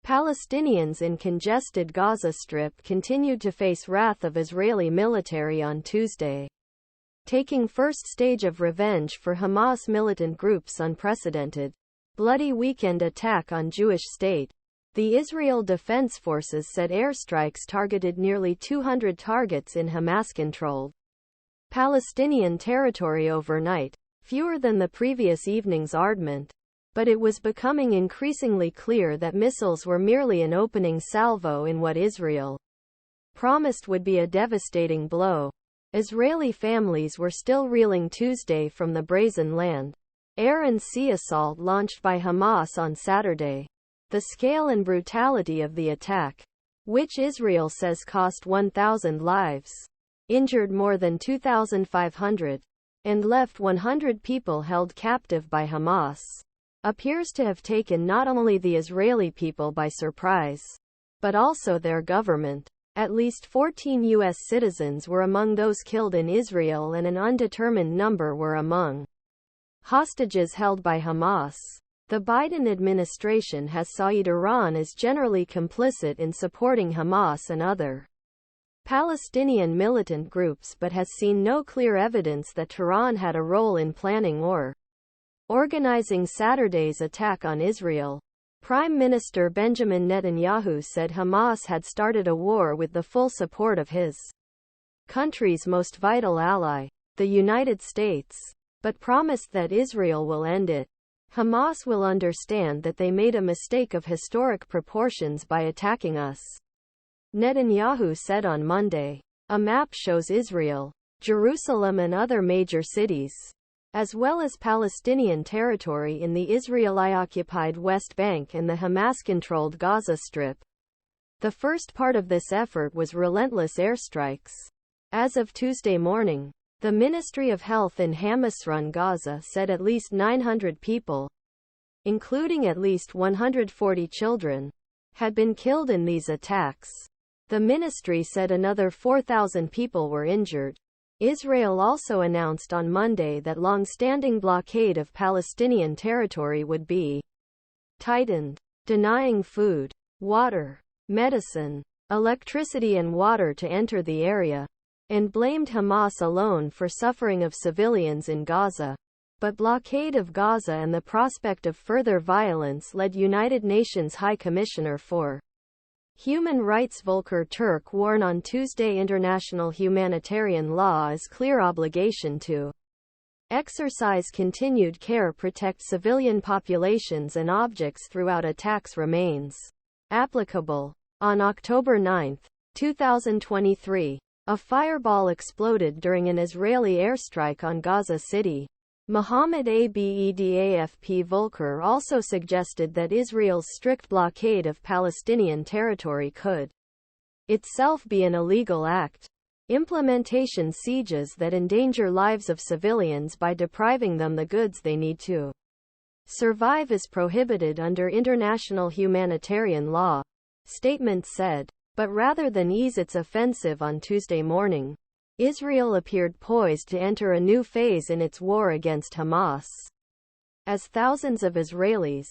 Palestinians in congested Gaza Strip continued to face wrath of Israeli military on Tuesday, taking first stage of revenge for Hamas militant groups' unprecedented, bloody weekend attack on Jewish state. The Israel Defense Forces said airstrikes targeted nearly 200 targets in Hamas-controlled Palestinian territory overnight, fewer than the previous evening's ardment. But it was becoming increasingly clear that missiles were merely an opening salvo in what Israel promised would be a devastating blow. Israeli families were still reeling Tuesday from the brazen land, air and sea assault launched by Hamas on Saturday. The scale and brutality of the attack, which Israel says cost 1,000 lives, injured more than 2,500, and left 100 people held captive by Hamas, appears to have taken not only the Israeli people by surprise, but also their government. At least 14 U.S. citizens were among those killed in Israel, and an undetermined number were among hostages held by Hamas. The Biden administration has cited Iran as generally complicit in supporting Hamas and other Palestinian militant groups, but has seen no clear evidence that Tehran had a role in planning or organizing Saturday's attack on Israel. Prime Minister Benjamin Netanyahu said Hamas had started a war with the full support of his country's most vital ally, the United States, but promised that Israel will end it. Hamas will understand that they made a mistake of historic proportions by attacking us, Netanyahu said on Monday. A map shows Israel, Jerusalem and other major cities, as well as Palestinian territory in the Israeli-occupied West Bank and the Hamas-controlled Gaza Strip. The first part of this effort was relentless airstrikes. As of Tuesday morning, the Ministry of Health in Hamas-run Gaza said at least 900 people, including at least 140 children, had been killed in these attacks. The ministry said another 4,000 people were injured. Israel also announced on Monday that long-standing blockade of Palestinian territory would be tightened, denying food, water, medicine, electricity and water to enter the area, and blamed Hamas alone for suffering of civilians in Gaza. But blockade of Gaza and the prospect of further violence led United Nations High Commissioner for Human Rights Volker Turk warned on Tuesday international humanitarian law is clear obligation to exercise continued care, protect civilian populations and objects throughout attacks remains applicable. On October 9, 2023, a fireball exploded during an Israeli airstrike on Gaza City. MOHAMMED ABEDAFP Volker also suggested that Israel's strict blockade of Palestinian territory could itself be an illegal act. Implementation sieges that endanger lives of civilians by depriving them the goods they need to survive is prohibited under international humanitarian law, statement said. But rather than ease its offensive on Tuesday morning, Israel appeared poised to enter a new phase in its war against Hamas, as thousands of Israelis